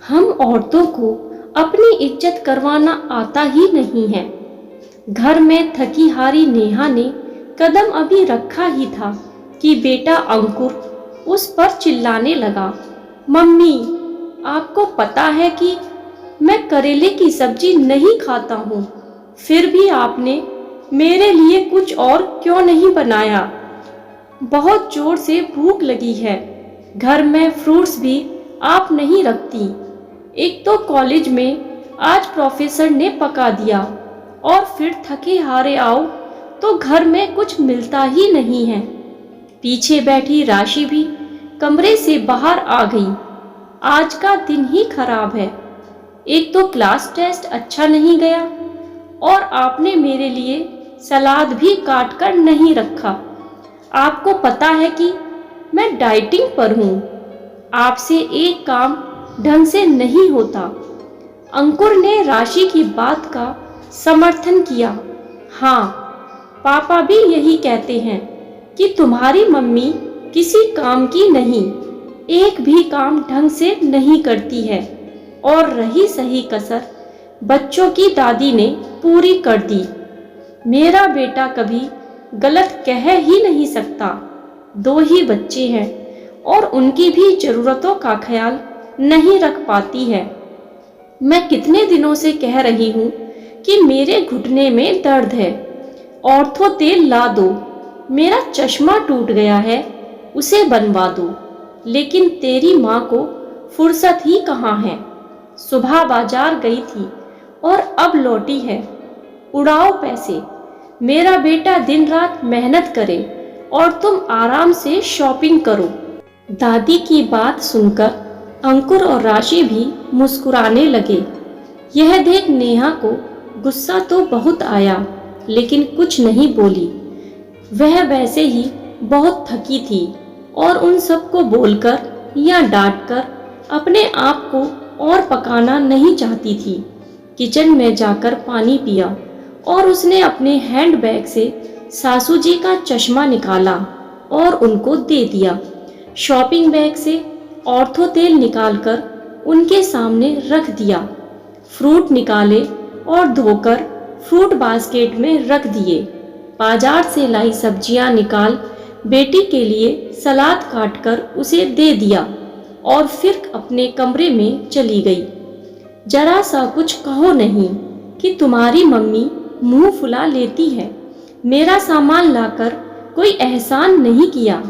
हम औरतों को अपनी इज्जत करवाना आता ही नहीं है। घर में थकी हारी नेहा ने कदम अभी रखा ही था कि बेटा अंकुर उस पर चिल्लाने लगा, मम्मी, आपको पता है कि मैं करेले की सब्जी नहीं खाता हूँ, फिर भी आपने मेरे लिए कुछ और क्यों नहीं बनाया? बहुत जोर से भूख लगी है। घर में फ्रूट्स भी आप नहीं रखती। एक तो कॉलेज में आज प्रोफेसर ने पका दिया और फिर थके हारे आओ तो घर में कुछ मिलता ही नहीं है। पीछे बैठी राशि भी कमरे से बाहर आ गई। आज का दिन ही खराब है। एक तो क्लास टेस्ट अच्छा नहीं गया और आपने मेरे लिए सलाद भी काट कर नहीं रखा। आपको पता है कि मैं डाइटिंग पर हूँ। आपसे एक काम ढंग से नहीं होता। अंकुर ने राशि की बात का समर्थन किया। हाँ, पापा भी यही कहते हैं कि तुम्हारी मम्मी किसी काम की नहीं, एक भी काम ढंग से नहीं करती है। और रही सही कसर, बच्चों की दादी ने पूरी कर दी। मेरा बेटा कभी गलत कह ही नहीं सकता। 2 ही बच्चे हैं और उनकी भी जरूरतों का ख्याल नहीं रख पाती है। मैं कितने दिनों से कह रही हूँ कि मेरे घुटने में दर्द है, ऑर्थो तेल ला दो। मेरा चश्मा टूट गया है, उसे बनवा दो। लेकिन तेरी माँ को फुर्सत ही कहाँ है। सुबह बाजार गई थी और अब लौटी है। उड़ाओ पैसे। मेरा बेटा दिन रात मेहनत करे और तुम आराम से शॉपिंग करो। दादी की बात सुनकर अंकुर और राशि भी मुस्कुराने लगे। यह देख नेहा को गुस्सा तो बहुत आया, लेकिन कुछ नहीं बोली। वह वैसे ही बहुत थकी थी और उन सबको बोलकर या डांटकर अपने आप को और पकाना नहीं चाहती थी। किचन में जाकर पानी पिया और उसने अपने हैंडबैग से सासू जी का चश्मा निकाला और उनको दे दिया। शॉपिंग बैग से ऑर्थो तेल निकालकर उनके सामने रख दिया। फ्रूट निकाले और धोकर फ्रूट बास्केट में रख दिए। बाजार से लाई सब्जियां निकाल बेटी के लिए सलाद काटकर उसे दे दिया और फिर अपने कमरे में चली गई। जरा सा कुछ कहो नहीं कि तुम्हारी मम्मी मुंह फुला लेती है। मेरा सामान लाकर कोई एहसान नहीं किया।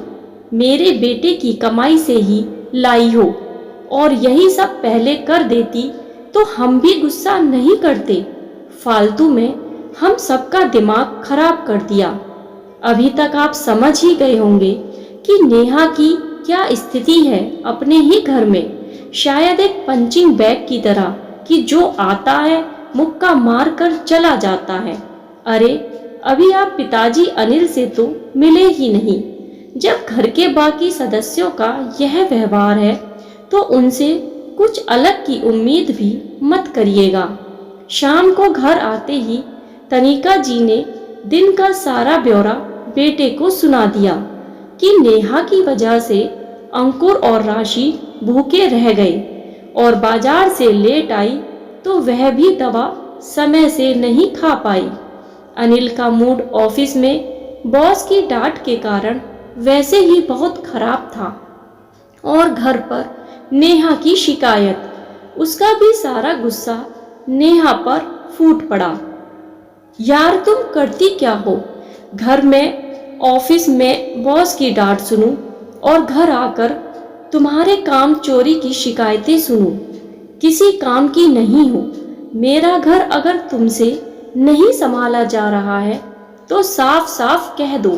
मेरे बेटे की कमाई से ही लाई हो और यही सब पहले कर देती तो हम भी गुस्सा नहीं करते। फालतू में हम सबका दिमाग खराब कर दिया। अभी तक आप समझ ही गए होंगे कि नेहा की क्या स्थिति है अपने ही घर में। शायद एक पंचिंग बैग की तरह कि जो आता है मुक्का मार कर चला जाता है। अरे, अभी आप पिताजी अनिल से तो मिले ही नहीं। जब घर के बाकी सदस्यों का यह व्यवहार है तो उनसे कुछ अलग की उम्मीद भी मत करिएगा। शाम को घर आते ही तनिका जी ने दिन का सारा ब्यौरा बेटे को सुना दिया कि नेहा की वजह से अंकुर और राशि भूखे रह गए और बाजार से लेट आई तो वह भी दवा समय से नहीं खा पाई। अनिल का मूड ऑफिस में बॉस की डांट के कारण वैसे ही बहुत खराब था और घर पर नेहा की शिकायत, उसका भी सारा गुस्सा नेहा पर फूट पड़ा। यार, तुम करती क्या हो? घर में ऑफिस में बॉस की डांट सुनूं और घर आकर तुम्हारे काम चोरी की शिकायतें सुनूं। किसी काम की नहीं हो। मेरा घर अगर तुमसे नहीं संभाला जा रहा है तो साफ साफ कह दो,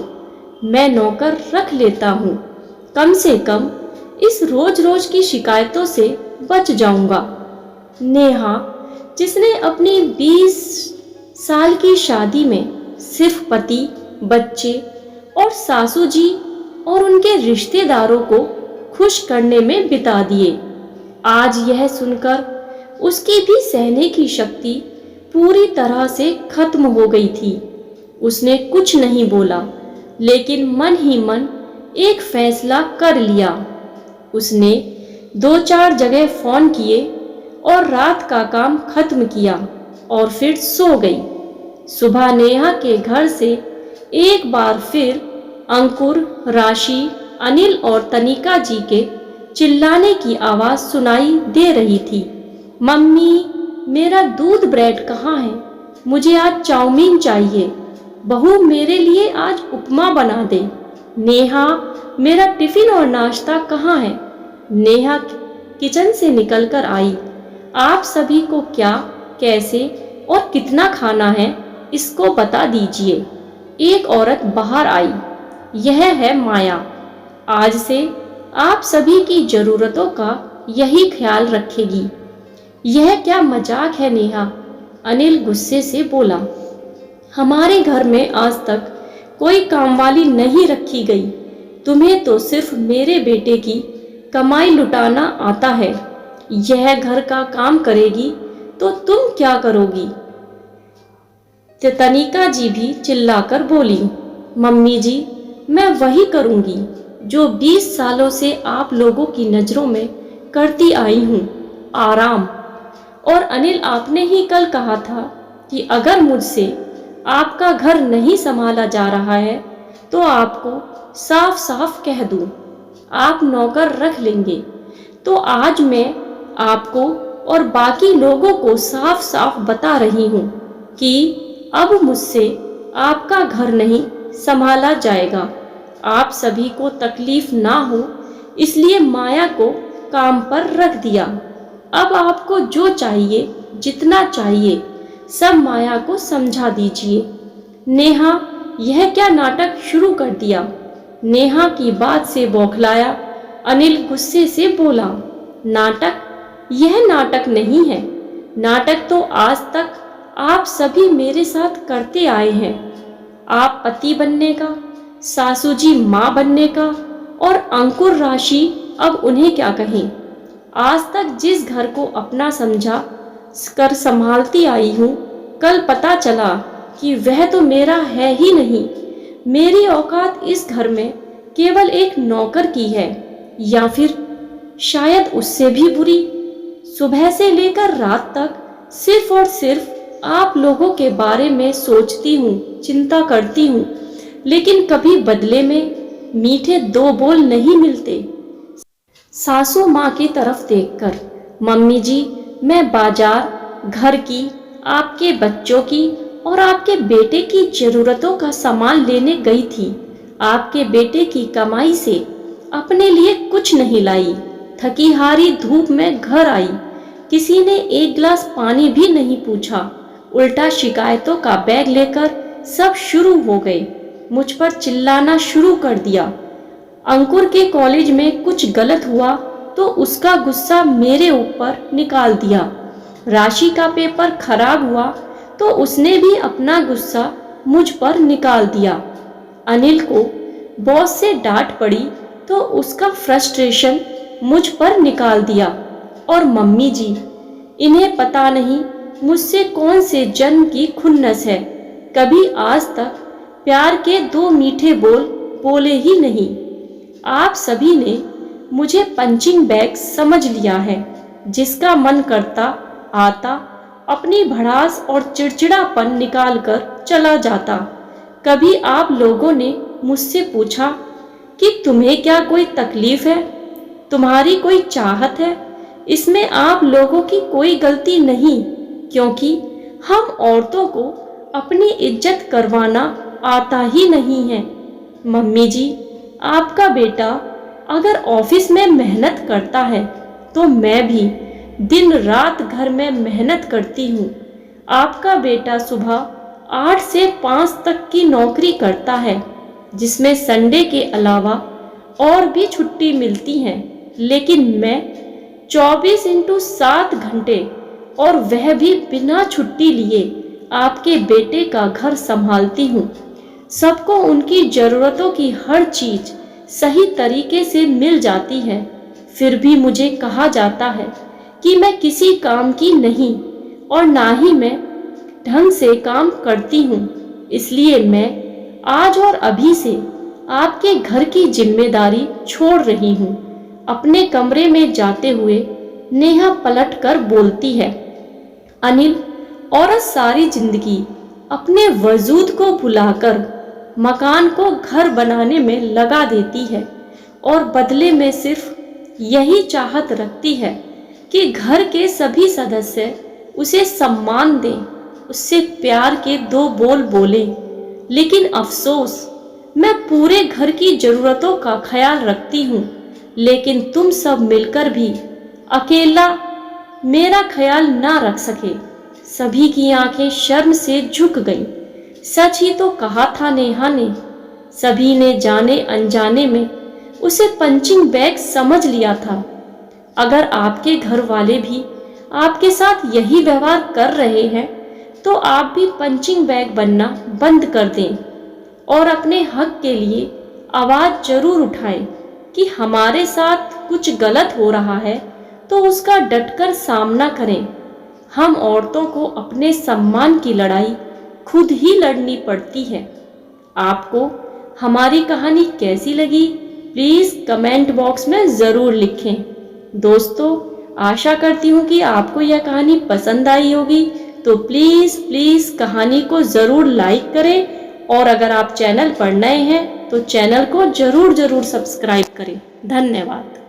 मैं नौकर रख लेता हूँ। कम से कम इस रोज रोज की शिकायतों से बच जाऊंगा। नेहा, जिसने अपनी 20 साल की शादी में सिर्फ पति, बच्चे और सासू जी और उनके रिश्तेदारों को खुश करने में बिता दिए, आज यह सुनकर उसकी भी सहने की शक्ति पूरी तरह से खत्म हो गई थी। उसने कुछ नहीं बोला, लेकिन मन ही मन एक फैसला कर लिया। उसने 2-4 जगह फोन किए और रात का काम खत्म किया और फिर सो गई। सुबह नेहा के घर से एक बार फिर अंकुर, राशि, अनिल और तनिका जी के चिल्लाने की आवाज सुनाई दे रही थी। मम्मी, मेरा दूध ब्रेड कहाँ है? मुझे आज चाउमीन चाहिए। बहू, मेरे लिए आज उपमा बना दे। नेहा, मेरा टिफिन और नाश्ता कहाँ है? नेहा किचन से निकलकर आई। आप सभी को क्या, कैसे और कितना खाना है, इसको बता दीजिए। एक औरत बाहर आई। यह है माया। आज से आप सभी की जरूरतों का यही ख्याल रखेगी। यह क्या मजाक है नेहा? अनिल गुस्से से बोला। हमारे घर में आज तक कोई कामवाली नहीं रखी गई। तुम्हें तो सिर्फ मेरे बेटे की कमाई लुटाना आता है। यह घर का काम करेगी तो तुम क्या करोगी? तनिका जी भी चिल्लाकर बोली। मम्मी जी, मैं वही करूंगी जो 20 सालों से आप लोगों की नजरों में करती आई हूँ, आराम। और अनिल, आपने ही कल कहा था कि अगर मुझसे आपका घर नहीं संभाला जा रहा है तो आपको साफ साफ कह दूं, आप नौकर रख लेंगे। तो आज मैं आपको और बाकी लोगों को साफ साफ बता रही हूँ कि अब मुझसे आपका घर नहीं संभाला जाएगा। आप सभी को तकलीफ ना हो इसलिए माया को काम पर रख दिया। अब आपको जो चाहिए, जितना चाहिए, सब माया को समझा दीजिए। नेहा, यह क्या नाटक शुरू कर दिया? नेहा की बात से बौखलाया अनिल गुस्से से बोला। नाटक? यह नाटक नहीं है। नाटक तो आज तक आप सभी मेरे साथ करते आए हैं। आप पति बनने का, सासू जी माँ बनने का, और अंकुर, राशि, अब उन्हें क्या कहें। आज तक जिस घर को अपना समझा कर संभालती आई हूँ, कल पता चला कि वह तो मेरा है ही नहीं। मेरी औकात इस घर में केवल एक नौकर की है, या फिर शायद उससे भी बुरी। सुबह से लेकर रात तक सिर्फ और सिर्फ आप लोगों के बारे में सोचती हूँ, चिंता करती हूँ, लेकिन कभी बदले में मीठे 2 बोल नहीं मिलते। सासू माँ की तरफ देखकर, मम्मी जी, मैं बाजार, घर की, आपके बच्चों की और आपके बेटे की जरूरतों का सामान लेने गई थी। आपके बेटे की कमाई से अपने लिए कुछ नहीं लाई। थकी हारी धूप में घर आई, किसी ने एक गिलास पानी भी नहीं पूछा। उल्टा शिकायतों का बैग लेकर सब शुरू हो गए। मुझ पर चिल्लाना शुरू कर दिया। अंकुर के कॉलेज में कुछ गलत हुआ तो उसका गुस्सा मेरे ऊपर निकाल दिया। राशि का पेपर खराब हुआ तो उसने भी अपना गुस्सा मुझ पर निकाल दिया। अनिल को बॉस से डांट पड़ी तो उसका फ्रस्ट्रेशन मुझ पर निकाल दिया। और मम्मी जी, इन्हें पता नहीं मुझसे कौन से जन्म की खुन्नस है। कभी आज तक प्यार के 2 मीठे बोल बोले ही नहीं। आप सभी ने मुझे पंचिंग बैग समझ लिया है। जिसका मन करता आता, अपनी भड़ास और चिड़चिड़ापन निकालकर चला जाता। कभी आप लोगों ने मुझसे पूछा कि तुम्हें क्या कोई तकलीफ है, तुम्हारी कोई चाहत है? इसमें आप लोगों की कोई गलती नहीं, क्योंकि हम औरतों को अपनी इज्जत करवाना आता ही नहीं है। मम्मी जी, आपका बेटा अगर ऑफिस में मेहनत करता है तो मैं भी दिन रात घर में मेहनत करती हूँ। आपका बेटा सुबह 8 से 5 तक की नौकरी करता है, जिसमें संडे के अलावा और भी छुट्टी मिलती हैं, लेकिन मैं 24/7 घंटे, और वह भी बिना छुट्टी लिए, आपके बेटे का घर संभालती हूँ। सबको उनकी ज़रूरतों की हर चीज़ सही तरीके से मिल जाती है। फिर भी मुझे कहा जाता है कि मैं किसी काम की नहीं, और ना ही मैं ढंग से काम करती हूँ। इसलिए मैं आज और अभी से आपके घर की जिम्मेदारी छोड़ रही हूँ। अपने कमरे में जाते हुए नेहा पलट कर बोलती है, अनिल, औरत सारी जिंदगी अपने वजूद को भुलाकर मकान को घर बनाने में लगा देती है और बदले में सिर्फ यही चाहत रखती है कि घर के सभी सदस्य उसे सम्मान दें, उससे प्यार के दो बोल बोले। लेकिन अफसोस, मैं पूरे घर की जरूरतों का ख्याल रखती हूँ, लेकिन तुम सब मिलकर भी अकेला मेरा ख्याल ना रख सके। सभी की आंखें शर्म से झुक गईं। सच ही तो कहा था नेहा ने। सभी ने जाने अनजाने में उसे पंचिंग बैग समझ लिया था। अगर आपके घर वाले भी आपके साथ यही व्यवहार कर रहे हैं तो आप भी पंचिंग बैग बनना बंद कर दें और अपने हक के लिए आवाज जरूर उठाएं कि हमारे साथ कुछ गलत हो रहा है तो उसका डटकर सामना करें। हम औरतों को अपने सम्मान की लड़ाई खुद ही लड़नी पड़ती है। आपको हमारी कहानी कैसी लगी, प्लीज़ कमेंट बॉक्स में ज़रूर लिखें। दोस्तों, आशा करती हूँ कि आपको यह कहानी पसंद आई होगी, तो प्लीज़ कहानी को ज़रूर लाइक करें और अगर आप चैनल पर नए हैं तो चैनल को ज़रूर सब्सक्राइब करें। धन्यवाद।